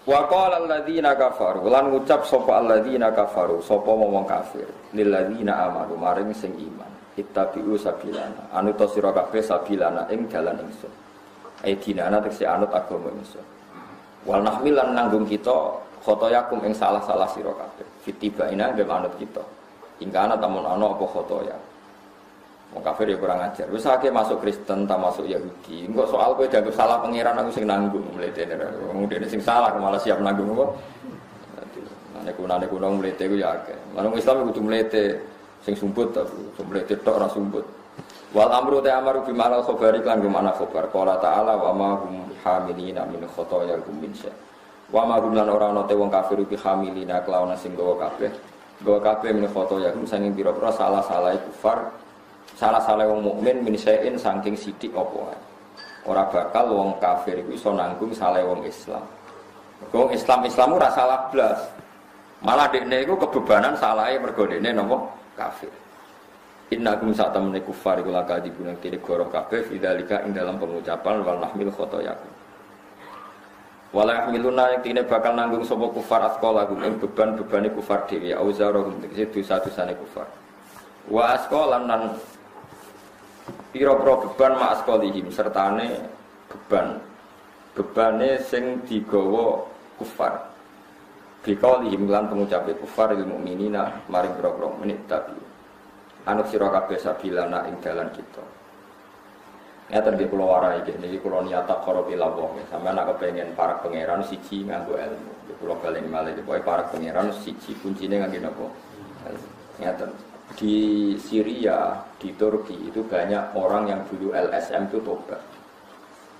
Wa qala alladziina kafaru lan ngucap sapa alladziina kafaru sapa wong kafir lil ladziina amanu maring sing iman ittabi'u sabilana anut sira kabeh sabilana ing dalan ingsun dinana tekse anut agama ingsun wal nahmil lan nanggung kita khotoyakum ing salah-salah sira kabeh fitibaina ing anut kita ingkana tamun ana apa khotoya wong kafir ya kurang ajar wis akeh masuk Kristen ta masuk Yahudi engko soal kowe dianggap salah pangeran aku sing nanggung mletene wong dene sing salah malah siap nanggung kok nek kuna mlete ku ya akeh lan Islam kudu mlete sing sumput ta mlete tok ora sumput wal amru ta amaru bi ma'al khabari kan gimana khabar qala ta'ala wa ma hum hamilina min khotoyakum min sya wa ma hum lan ora ana te wong kafir bi hamilina kelawan sing gawa kabeh min khotoyakum sanging pira-pira salah-salah kufar salah-salah wong mukmin min syai'in saking sithik apa wae. Ora bakal wong kafir iku iso nanggung salah wong Islam. Wong Islam ora salah blas. Malah dekne iku kebebanan salahe mergo dekne napa kafir. Innakum sa'tamne kufar iku laka dibunang kene goro kabeh fidzalika ing dalam pengucapan wal nahmil khotoyakum. Wala yahmiluna yang tine bakal nanggung sapa kufar asqalahum ing beban-bebane kufar dhewe auzarohum tegese dosa-dosane kufar. Wa asqalan nan pira-pira beban ma'asqalihim sertane bebane sing digawa kufar biqaulihim lan pengucape kufar lil mukminina maring pira-pira menit tapi anut sira kabeh sabilana ing dalan kita ngaten nggih kula warai niki kula niat qarab ila Allah sampeyan nek kepengin para pangeran siji nganggo ilmu kula baleni malih pokoke para pangeran siji kuncine nganggo napa ngaten. Di Syria, di Turki itu banyak orang yang dulu LSM itu tobat.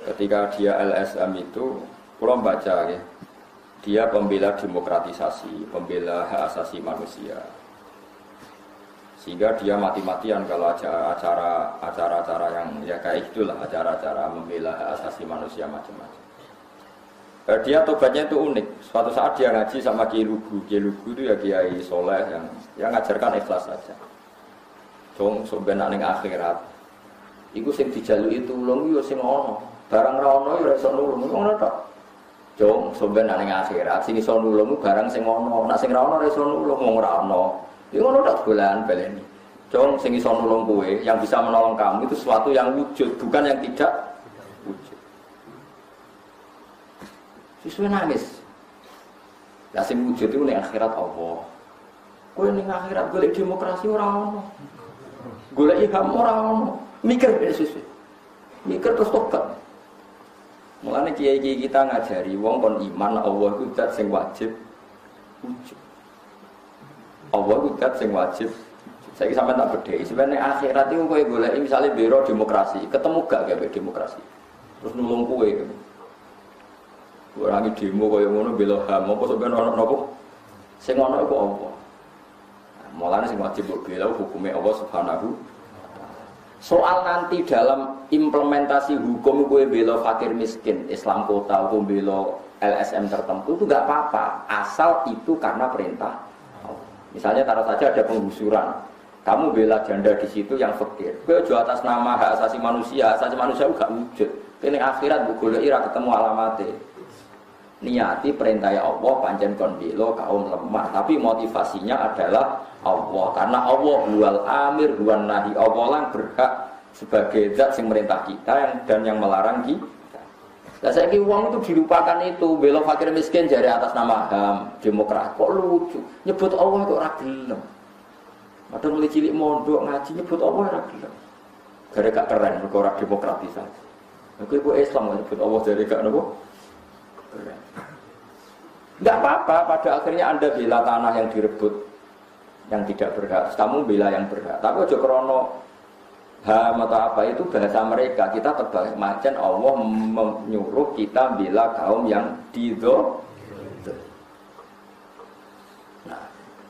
Ketika dia LSM itu, kurang baca ya, dia pembela demokratisasi, pembela hak asasi manusia. Sehingga dia mati-matian kalau acara-acara yang ya kayak itulah acara-acara membela hak asasi manusia macam-macam. Dia tobatnya itu unik. Suatu saat dia ngaji sama Kiai Lugu. Kiai Lugu itu ya Kiai Soleh yang ngajarkan ikhlas saja. Dong sampeyan ning akhirat. Iku sing dijaluki tulung yo sing ana. Barang ra ana yo ora iso nulung. Ngono tok. Dong sampeyan ning akhirat sing iso nulung barang sing ana. Nek sing ra ana ora iso nulung wong ora ana. Yo ngono tok dolan baleni. Dong sing iso nulung kowe, yang bisa menolong kamu itu sesuatu yang wujud, bukan yang tidak wujud. Siswa nangis. Lah sing wujud iku ning akhirat apa? Kowe ning akhirat golek demokrasi ora ono. Golek ilham ora ono. Mikir siswa. Mikir terus tobat. Mulane kiai-kiai kita ngajari wong kon iman Allah iku zat sing wajib wujud. Allah iku zat sing wajib. Saiki sampean tak bedheki, sebenarnya akhirat iku kowe golek misale biro demokrasi, ketemu gak gawe demokrasi. Terus nulung kowe. Orang demo kaya ngono bela HAM apa sampeyan ana napa? Sing ana iku apa? Mulane sing wajib bela hukume Allah Subhanahu. Soal nanti dalam implementasi hukum kowe bela fakir miskin, Islam kota atau bela LSM tertentu itu enggak apa-apa, asal itu karena perintah. Misalnya taruh saja ada penggusuran. Kamu bela janda di situ yang fakir. Kowe aja atas nama hak asasi manusia enggak wujud. Kene akhirat mbok goleki ra ketemu alamate. Niati perintah Allah pancen kon bela kaum lemah, tapi motivasinya adalah Allah, karena Allah huwal amir huwan nahi. Allah lang berhak sebagai zat yang merintah kita dan yang melarang kita. Lah saiki wong itu dilupakan itu, bela fakir miskin jare atas nama HAM, demokrasi. Kok lucu, nyebut Allah kok ora gelem. Padahal mulai cilik mondok ngaji nyebut Allah ora gelem. Gara gak keren mergo ora demokratisasi. Nek iku Islam nyebut Allah jare gak napa? Tidak apa-apa, pada akhirnya Anda bela tanah yang direbut, yang tidak berhak, kamu bela yang berhak. Tapi ojo krono HAM atau apa itu bahasa mereka, kita terbalik macam Allah menyuruh kita bela kaum yang dido. Nah,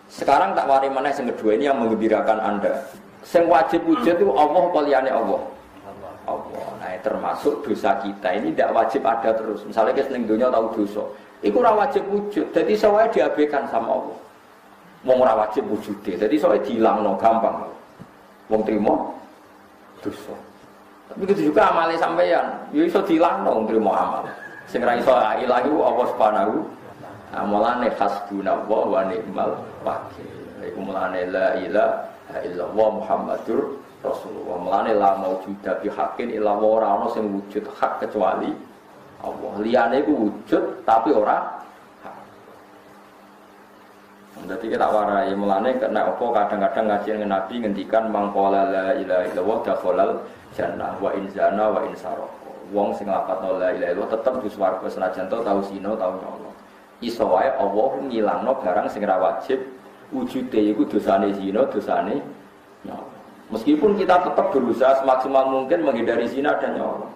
sekarang tak wari mana yang kedua ini yang menggembirakan Anda. Yang wajib wujud itu Allah apa liyane Allah? Allah. Nah, termasuk dosa kita ini tidak wajib ada terus. Misalnya kita ning dunia tahu dosa, itu ora wajib wujud. Jadi soalnya diabaikan sama Allah. Wong ora wajib wujud. Jadi soalnya dilangno gampang. Wong trimo dosa. Tapi begitu juga amale sampeyan, ya iso dilangno wong trimo amal. Sing ra iso ilang iku Allah Subhanahu Amalane hasbunallah wa ni'mal wakil. Iku mulane la ilaha illallah Muhammadur Rasulullah. Mulane la maujuda bi haqqin illa wa ora ana sing wujud hak kecuali Allah. Liyane iku wujud tapi ora hak. Dadi kita warai mulane kena apa kadang-kadang ngaji dengan Nabi ngendikan mangqala la ilaha illallah dakhalal jannah wa in zana wa in sarqa. Wong sing lafadzno la ilaha illallah tetep di swarga senajan tau zina tau nyolong. Iso wae Allah ngilangno barang sing ora wajib wujude iku dosane zina, dosane nyolong. Meskipun kita tetap berusaha semaksimal mungkin menghindari zina dan nyolong.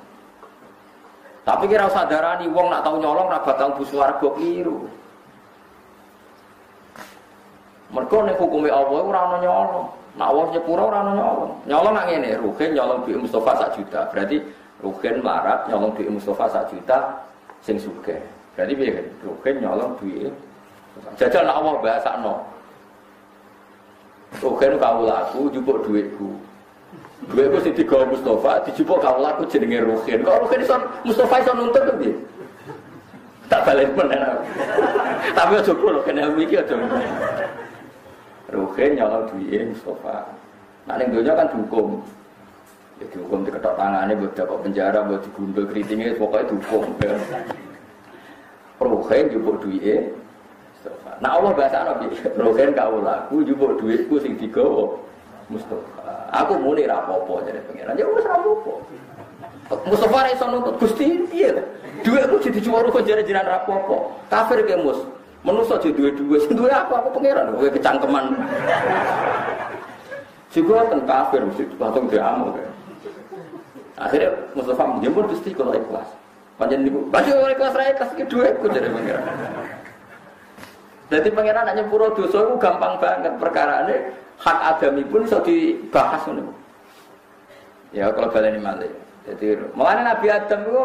Tapi kira sadarani wong nak tau nyolong ra bakal mlebu swarga kliru. Mergo nek hukume Allah ora ana nyolong. Nak Allah nyepuro ora ana nyolong. Nyolong nak ngene, Ruhin nyolong duit Mustafa 1 juta. Berarti Ruhin marat nyolong duit Mustafa 1 juta sing sugih. Berarti piye kan? Ruhin nyolong duit. Jajal nak Allah bahasakno. Ruhin kawulaku njupuk duitku. Duitku sing digawa Mustafa dijupuk kawulaku jenenge Ruhin. Kok Ruhin iso Mustafa iso nuntut to piye? Tak balik meneh. Tapi aja kulo kene iki aja. Ruhin nyolong duit Mustafa. Nah ning donya kan dihukum. Ya dihukum diketok tangane mbok dapat penjara, mbok digundul kritinge pokoke dihukum. Ruhin njupuk duit Mustafa. Nah Allah bahasa Nabi, Ruhin kawulaku njupuk duitku sing digawa Mustafa. Aku muni ra apa-apa jare pangeran. Ya wis ra apa-apa. Mustafa ra iso nuntut Gusti piye lho. Duitku dijual kok jare-jaran ra apa-apa. Kafir ke Mus. Manusa aja duwe-duwe, sing duwe apa? Aku pangeran, kowe kecangkeman. Juga ten kafir mesti langsung diamuk. Akhirnya Mustafa menjemput Gusti kalau ikhlas. Panjen niku, "Baju ikhlas ra ikhlas iki duitku," jare pangeran. Jadi pangeran nak nyepuro dosa itu gampang banget perkarane hak adami pun iso dibahas ngono. Ya kalau baleni malih. Jadi mulane Nabi Adam itu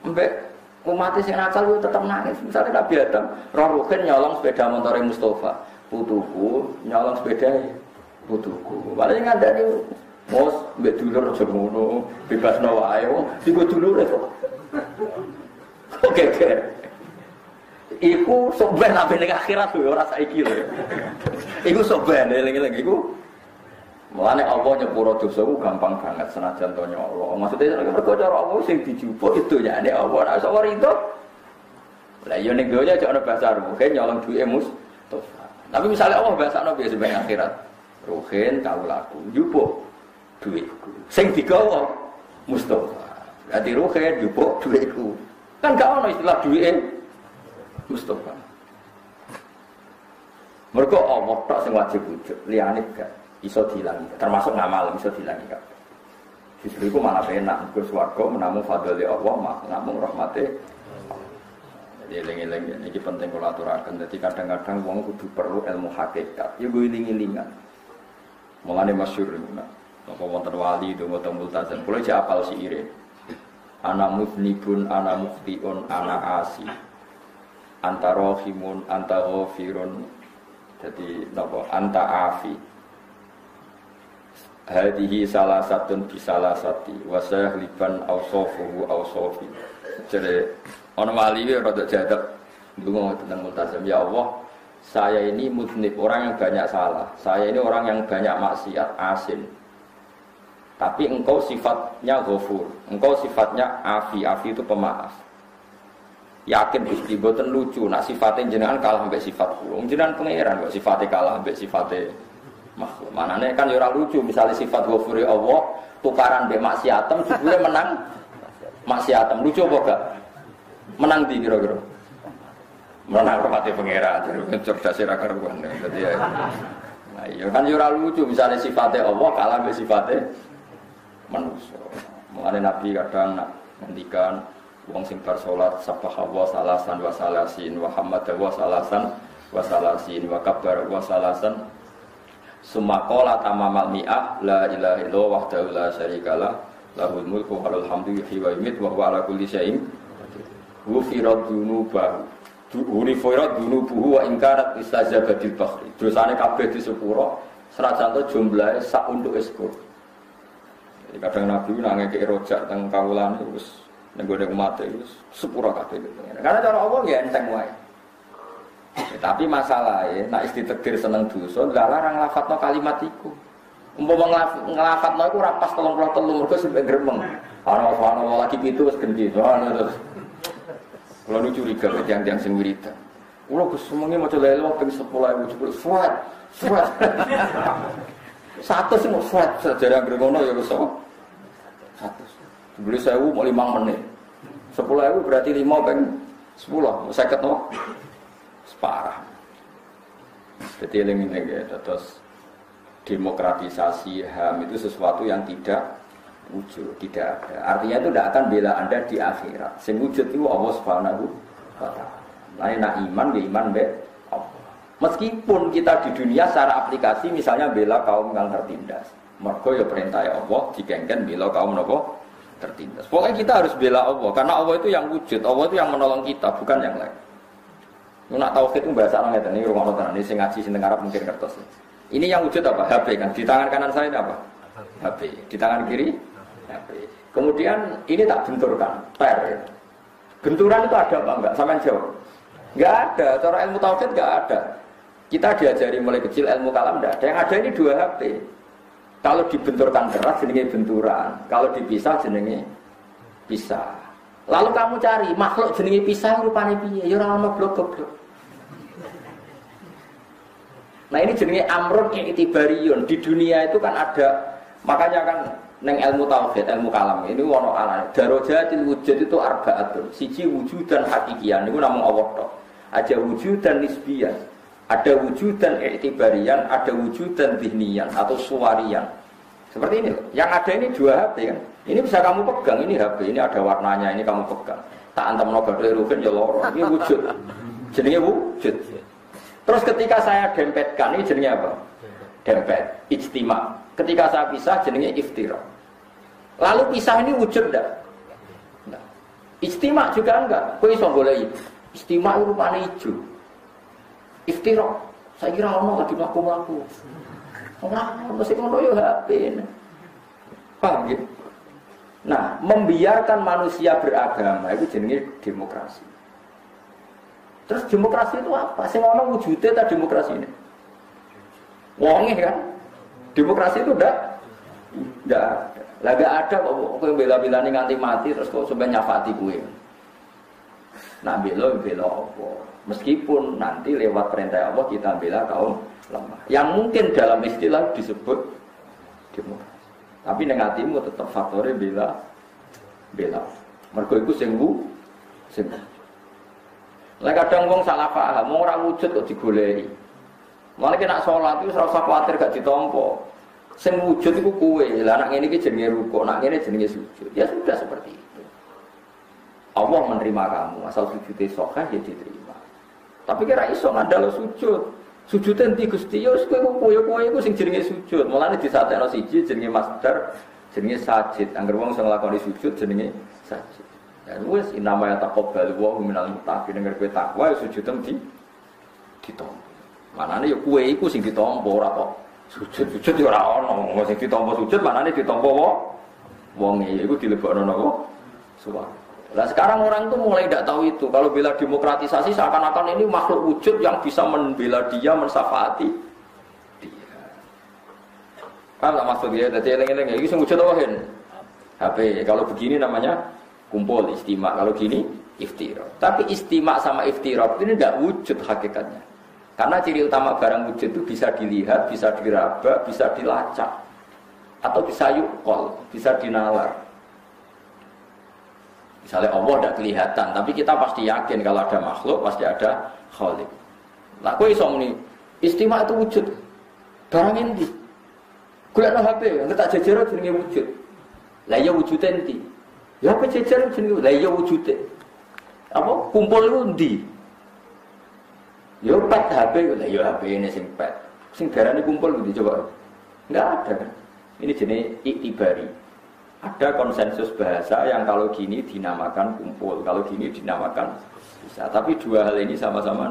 mbek umat sing nakal itu tetap nangis. Misalnya Nabi Adam, Ruhin nyolong sepeda motor Mustafa, putuku nyolong sepeda putuku. Paling ngandani mos mbek dulur aja ngono, bebasno wae. Digo dulure kok. Oke. Iku soben sampe ning akhirat lho ora saiki lho. Iku soben eling-eling iku. Mulane Allah nyepuro dosaku gampang banget senajan to nyolong. Maksudnya mergo cara Allah sing dijupuk itu nyane Allah ora iso rido. Lah yo ning donya aja ana bahasa Ruhin nyolong duwe Mustafa. Tapi misalnya Allah bahasano biasa ben akhirat. Ruhin kawulaku njupuk duitku. Sing digawa Mustafa. Berarti Ruhin njupuk duitku. Kan gak ono istilah duwe Mustafa. Mergo Allah tok sing wajib wujud, liyane gak iso dilangi, termasuk ngamal iso dilangi kabeh. Justru iku malah enak, mergo swarga menamung fadhole Allah, namung rahmate. Jadi eling-eling iki penting kula aturaken. Dadi kadang-kadang wong kudu perlu ilmu hakikat. Ya go iling-ilingan. Mulane masyhur niku. Napa wonten wali donga teng multazam. Kula iki apal siire. Ana mufnibun, ana mukhtiun, ana asi. Anta rahimun, anta ghafirun. Jadi napa anta afi. Hadihi salah satun bisalasati wa sahliban awsafuhu awsafi. Jadi ana wali rada jadab ndonga tentang multazam, ya Allah, saya ini mudnib, orang yang banyak salah. Saya ini orang yang banyak maksiat, asin. Tapi engkau sifatnya ghafur, engkau sifatnya afi. Afi itu pemaaf. Yakin Gusti boten lucu, nak sifatnya jenengan kalah sampai sifat kula. Jenengan pangeran kok sifatnya kalah sampai sifatnya makhluk. Manane kan ora lucu, misalnya sifat ghafuri Allah tukaran mbek maksiatem jebule menang maksiatem. Lucu apa gak? Menang di kira-kira. Menang rahmate pangeran, jadi cerdas ra karuan. Dadi ya. Nah, iya kan ora lucu, misalnya sifatnya Allah kalah mbek sifatnya manusia. Mulane Nabi kadang nak ngendikan wong sing bar salat subhanallah salasan wa salasin wa hamdahu salasan wa salasin wa kabbar wa salasan summa qala tamamal mi'ah la ilaha illallah wahdahu la syarikalah lahul mulku wa lahul hamdu yuhyi wa yumiitu wa huwa ala kulli syai'in ghufirat dzunubahu ghurifirat dzunubuhu wa in kanat istazabatil bakhri. Dosane kabeh disepuro senajan to jumlahe sak untuk eskur. Jadi kadang Nabi nang ngekek rojak teng kawulane wis nek gone umat itu sepuro kabeh. Karena cara Allah ya enteng wae. Tapi masalahnya, nak istiqdir seneng dosa, larang lafadzno kalimat iku. Umpama nglafatno iku ora pas 33 mergo sampe gremeng. Ana lagi pitu wis gendhi. Terus kula nu curiga tiyang-tiyang sing wiridan. Kula Gus semengi maca la ilaha ping 10.000 jebul surat. Satu sing surat sejarah ngono ya wis apa? 100. Jebul 1000 mau 5 menit. 10.000 berarti 5 ping 10, 50 no? Separah. Jadi ini terus demokratisasi HAM itu sesuatu yang tidak wujud, tidak ada. Artinya itu tidak akan bela Anda di akhirat. Sing wujud itu Allah Subhanahu wa taala. Nah, nak iman be iman be Allah. Meskipun kita di dunia secara aplikasi misalnya bela kaum yang tertindas. Mergo ya perintah Allah dikengken bela kaum napa tertindas. Pokoknya kita harus bela Allah karena Allah itu yang wujud, Allah itu yang menolong kita, bukan yang lain. Nak tauhid itu bahasa orang ngeten iki rumono tenan, sing ngaji sing Arab mungkin kertas. Ini yang wujud apa? HP kan. Di tangan kanan saya ini apa? HP. Di tangan kiri HP. Kemudian ini tak benturkan, per. Benturan itu ada apa enggak? Sampean jawab. Enggak ada. Cara ilmu tauhid enggak ada. Kita diajari mulai kecil ilmu kalam enggak ada. Yang ada ini 2 HP. Kalau dibenturkan keras jenenge benturan. Kalau dipisah jenenge pisah. Lalu kamu cari makhluk jenenge pisah rupane piye? Ya ora ono blok-blok. Nah ini jenenge amrun i'tibariyun. Di dunia itu kan ada, makanya kan neng ilmu tauhid, ilmu kalam ini ono alane. Darajatil wujud itu arba'atun. Siji wujudan hakikian niku namung Allah tok. Ada wujudan nisbiyan, ada wujudan i'tibariyan, ada wujudan dhihniyan atau suwariyan. Seperti ini. Yang ada ini 2 HP kan. Ini bisa kamu pegang, ini HP, ini ada warnanya, ini kamu pegang. Tak antamno badhe rugen ya lara. Ini wujud. Jenenge wujud. Terus ketika saya dempetkan, ini jenenge apa? Dempet, ijtima. Ketika saya pisah, jenenge iftira. Lalu pisah ini wujud enggak? Enggak. Ijtima juga enggak. Kowe iso goleki. Ijtima itu rupane ijo. Iftira. Saya kira ono lagi mlaku-mlaku. Ora, mesti ngono yo HP. Paham ya? Nah, membiarkan manusia beragama itu jenenge demokrasi. Terus demokrasi itu apa? Sing ana wujude ta demokrasi ini? Wonge kan? Demokrasi itu enggak ada. Lah enggak ada kok kowe bela-belani nganti mati terus kok sampe nyafati kowe. Nak bela apa? Meskipun nanti lewat perintah Allah kita bela kaum lemah. Yang mungkin dalam istilah disebut demokrasi. Tapi ning atimu tetap faktore bela. Mergo iku sing lah kadang wong salah paham, ora wujud kok digoleki. Malah nek salat iku ora usah kuwatir gak ditampa. Sing wujud iku kowe. Lah nek ngene iki jenenge rukuk, nek ngene jenenge sujud. Ya sudah seperti itu. Allah menerima kamu, asal sujudnya sahih ya diterima. Tapi kira iso ngandalo sujud. Sujud enti Gusti ya wis kowe iku sing jenenge sujud. Mulane disatekno siji jenenge masdar, jenenge sajid. Angger wong sing nglakoni sujud jenenge sajid. Ya wis inama ya taqabbalu wa minal muttaqin nek kowe takwa sujudem ditampa. Manane ya kowe iku sing ditampa ora kok sujud ya ora ono. Sing ditampa sujud manane ditampa wonge iku dilebokno napa? Suwarga. Lah sekarang orang itu mulai tidak tahu itu. Kalau bela demokratisasi seakan-akan ini makhluk wujud yang bisa membela dia, mensyafaati dia. Paham tak maksud dia? Jadi eleng-eleng ini sing wujud apa hen? HP. Kalau begini namanya kumpul istimak, kalau gini iftira. Tapi istimak sama iftira ini tidak wujud hakikatnya. Karena ciri utama barang wujud itu bisa dilihat, bisa diraba, bisa dilacak, atau bisa yukol, bisa dinalar. Misalnya Allah tidak kelihatan, tapi kita pasti yakin kalau ada makhluk pasti ada khalik. Lah kowe iso muni istimak itu wujud. Barang endi? Golekno HP, nek tak jejero jenenge wujud. Lah ya wujud endi? Ya apa jejer jenenge lha iya wujude. Apa kumpul iku ndi? Ya pet HP lha ya HP ini sing pet. Sing darane kumpul ndi coba? Enggak ada. Ini jenis iktibari. Ada konsensus bahasa yang kalau gini dinamakan kumpul, kalau gini dinamakan bisa. Tapi 2 hal ini sama-sama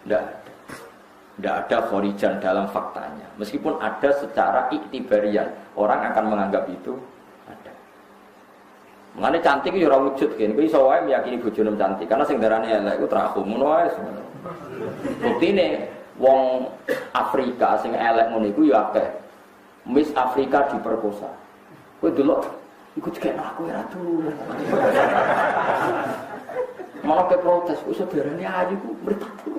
enggak ada khorijan dalam faktanya. Meskipun ada secara iktibarian, orang akan menganggap itu ada. Mengenai cantik itu ora wujud kan, kowe iso wae meyakini bojone cantik karena sing darane elek iku trakum ngono wae. Buktine wong Afrika sing elek ngono iku ya akeh. Miss Afrika diperkosa. Kowe delok iku dikene aku ora turu. Malah ke protes, wis sebenarnya ayu ku mripatu.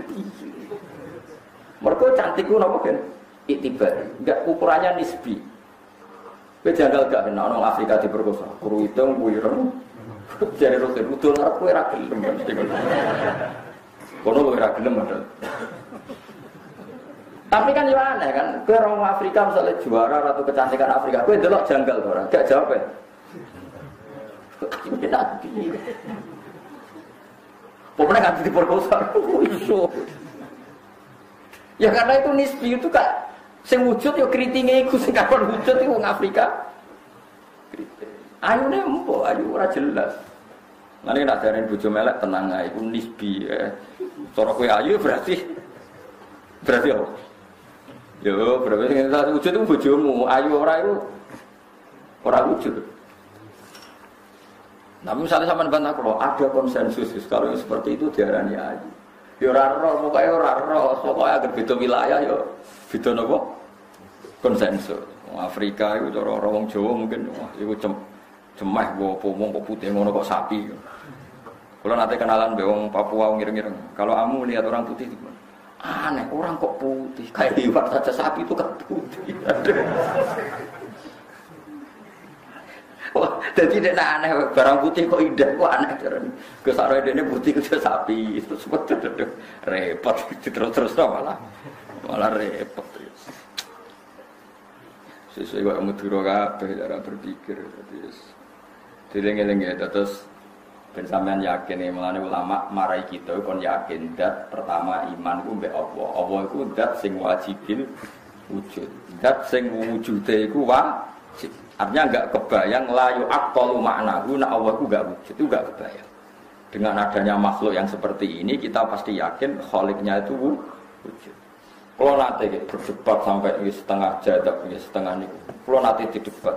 Mergo cantik ku napa kan? Iktibar. Enggak ukurannya nisbi. Kowe janggal gak kena orang Afrika diperkosa. Kuru hitung kuwi jare rote udul arep kowe ra gelem mesti ngono. Kono kowe ra gelem padahal. Tapi kan yo aneh kan, kowe orang Afrika misalnya juara ratu kecantikan Afrika, kowe delok janggal to ora? Gak jawab ya. Pokoknya nggak diperkosa, iso. Ya karena itu nisbi itu kak, sing wujud yo kritinge iku sing kapan wujud iku wong Afrika. Ayu nih empuk, ayu ora jelas. Nanti nak darin bojo melek tenang ae, iku nisbi. Cara kowe ayu berarti apa? Yo, berarti sing wujud itu bojomu, ayu ora iku ora wujud. Nah, misalnya sampean bantah kalau ada konsensus kalau seperti itu diarani ayu. Ya ora ro, pokoke ora ro, pokoke agar beda wilayah yo beda napa? Konsensus. Wong Afrika iku cara wong Jawa mungkin wah iku cemeh apa wong kok putih ngono kok sapi. Kalau nanti kenalan be wong Papua ngiring-ngiring. Kalau kamu lihat orang putih itu aneh, orang kok putih kayak liwat saja sapi itu kan putih. Wah, jadi dia aneh barang putih kok indah kok aneh carane. Kesare dene putih ke sapi itu seperti itu repot terus malah repot. Sesuai kok Madura kabeh cara berpikir terus. Dileng-eleng ya terus ben sampean yakin nih mulane ulama marai kita kon yakin dat pertama iman ku mbek Allah. Allah iku dat sing wajibil wujud. Dat sing wujude iku wajib. Artinya enggak kebayang layu aqtalu maknahu nak Allah itu enggak wujud, itu enggak kebayang. Dengan adanya makhluk yang seperti ini kita pasti yakin khaliknya itu wujud. Kalau nanti berdebat sampai setengah jadab, setengah niku. Kalau nanti didebat,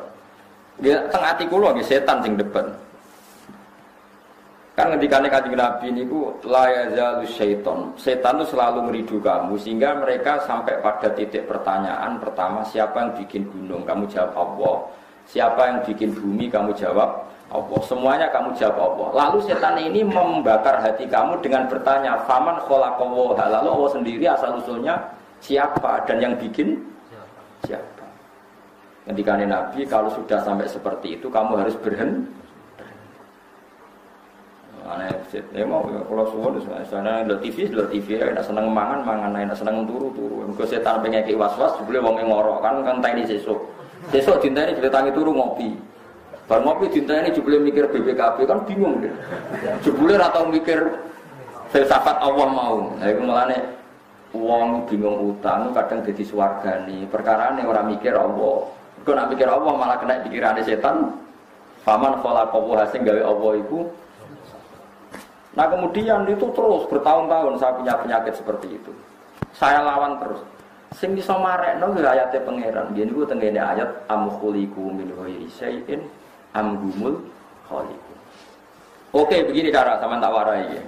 tengah hati kulo setan sing debat. Kan ketika Kanjeng Nabi niku la yazalu syaiton. Setan itu selalu meridu kamu sehingga mereka sampai pada titik pertanyaan pertama, siapa yang bikin gunung? Kamu jawab Allah. Siapa yang bikin bumi? Kamu jawab Allah. Semuanya kamu jawab Allah. Lalu setan ini membakar hati kamu dengan bertanya, faman khalaqahu? Lalu Allah sendiri asal usulnya siapa dan yang bikin siapa? Ketika Nabi kalau sudah sampai seperti itu kamu harus berhenti. Aneh, mau kalau suwon sana lo TV, enak seneng mangan, enak seneng turu. Kalau setan pengen was-was, boleh wong ngorok kan tani sesuk dintani ditangi turu ngopi. Bar ngopi dintani jebule mikir BPKB kan bingung deh. Jebule ora tau mikir filsafat Allah mau. Nah iku mulane wong bingung utang kadang dadi swargane. Perkarane ora mikir Allah. Kok nak mikir Allah malah kena pikirane setan. Faman khalaqahu sing gawe Allah iku. Nah kemudian itu terus bertahun-tahun saya punya penyakit seperti itu. Saya lawan terus. Sing iso marekno ki ayate pangeran. Yen niku tengene ayat am khuliqu min ghairi syai'in am humul khaliqun. Oke, begini cara sama tak warai ya.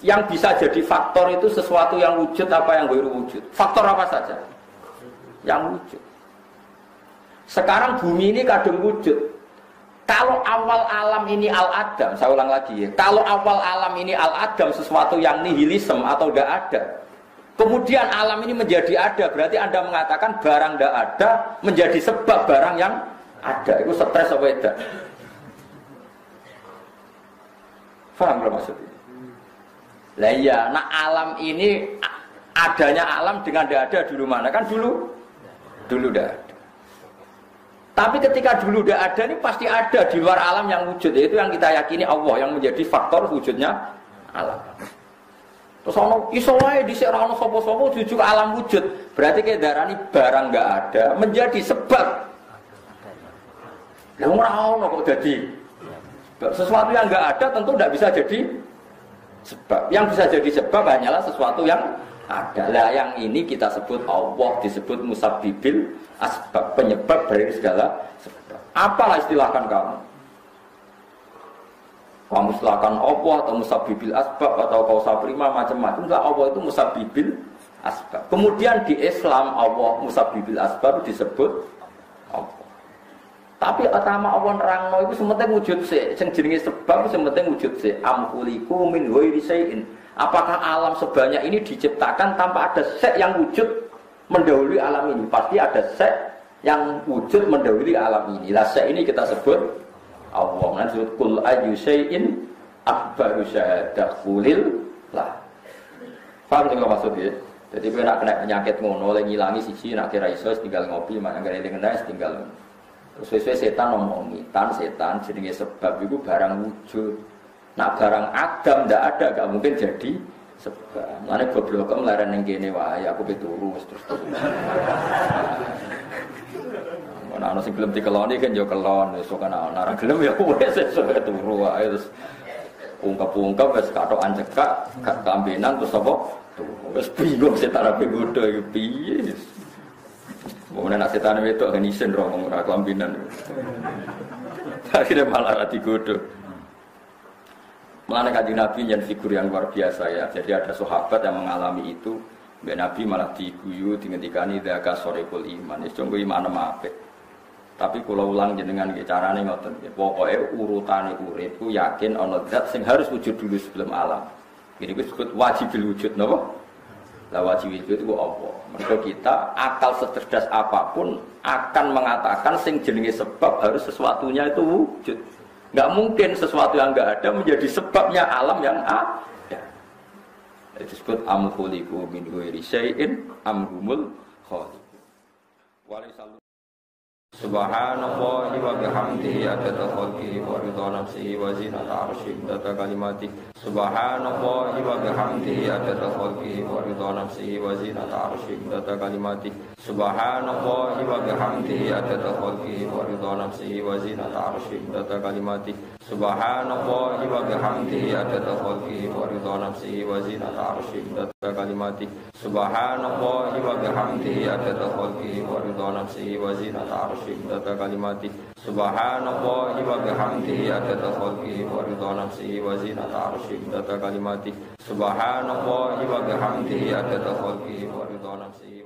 Yang bisa jadi faktor itu sesuatu yang wujud apa yang ghairu wujud. Faktor apa saja? Yang wujud. Sekarang bumi ini kadung wujud. Kalau awal alam ini al-adam, saya ulang lagi ya. Kalau awal alam ini al-adam sesuatu yang nihilisme atau tidak ada. Kemudian alam ini menjadi ada, berarti Anda mengatakan barang tidak ada menjadi sebab barang yang ada. Itu stres apa tidak? Faham belum maksudnya? Lah iya, nah alam ini adanya alam dengan tidak ada dulu mana? Kan dulu tidak ada. Tapi ketika dulu tidak ada ini pasti ada di luar alam yang wujud. Itu yang kita yakini Allah yang menjadi faktor wujudnya alam. Terus ono iso wae dhisik ora ono sapa-sapa jujuk alam wujud. Berarti ke darani barang enggak ada menjadi sebab. Lah ora ono kok dadi. Sesuatu yang enggak ada tentu tidak bisa jadi sebab. Yang bisa jadi sebab hanyalah sesuatu yang ada. Lah yang ini kita sebut Allah disebut musabbibil asbab, penyebab dari segala sebab. Apalah istilahkan kamu. Pamuslakan Allah atau musabbibil asbab atau kausa prima macam-macam. Enggak, Allah itu musabbibil asbab. Kemudian di Islam Allah musabbibil asbab disebut Allah. Tapi utama Allah nerangno itu sementing wujud sik. Sing jenenge sebab sementing wujud sik. Amkuliku min ghairi syai'in. Apakah alam sebanyak ini diciptakan tanpa ada sek yang wujud mendahului alam ini? Pasti ada sek yang wujud mendahului alam ini. Lah sek ini kita sebut Allah. Nah disebut kul ayyu syai'in akbaru syahadah qulillah. Paham sing maksudnya? Jadi kowe nak kena penyakit ngono oleh ngilangi siji nak kira iso tinggal ngopi, mak ngene ngene tinggal. Terus sesuai setan ngomongi, setan jenenge sebab itu barang wujud. Nak barang adam ndak ada, gak mungkin jadi sebab. Mane goblok melaran ning kene wae, aku pituru terus. Ana sing gelem dikeloni kan yo kelon, wis kok ana ora gelem ya wis esuk turu wae terus ungkap-ungkap wis katokan cekak, gak kambenan terus apa? Wis bingung setan ape godho iki piye. Wong nek setan wedok kan isin ro ora kambenan. Akhirnya malah ra digodho. Mulane Kanjeng Nabi yang figur yang luar biasa ya. Jadi ada sahabat yang mengalami itu, Mbak Nabi malah diguyu dingendikani dzaka sorikul iman. Wis jonggo iman apik. Tapi kula ulang jenengan iki carane ngoten. Pokoke urutane urip ku yakin ana zat sing harus wujud dulu sebelum alam. Ini disebut wajibil wujud napa? Lah wajib wujud itu apa? Mergo kita akal secerdas apapun akan mengatakan sing jenenge sebab harus sesuatunya itu wujud. Enggak mungkin sesuatu yang enggak ada menjadi sebabnya alam yang ada. Itu disebut amkhuliqu min ghairi syai'in amrumul khaliq. Walisal Subhanallahi wa bihamdihi adada khalqihi wa ridha nafsihi wa zinata arsyihi adada kalimatihi. Subhanallahi wa bihamdihi adada khalqihi wa ridha nafsihi wa zinata arsyihi adada kalimatihi. Subhanallahi wa bihamdihi adada khalqihi wa ridha nafsihi wa zinata arsyihi adada kalimatihi. Subhanallahi wa bihamdihi adada khalqihi wa ridha nafsihi wa zinata arsyihi adada kalimatihi. Subhanallahi wa bihamdihi adada khalqihi wa ridha nafsihi wa zinata arsyihi adada kalimatihi. Subhanallahi wa bihamdihi adada khalqihi wa ridha nafsihi wa zinata arsyihi adada kalimatihi. Subhanallahi wa bihamdihi adada khalqihi wa ridha nafsihi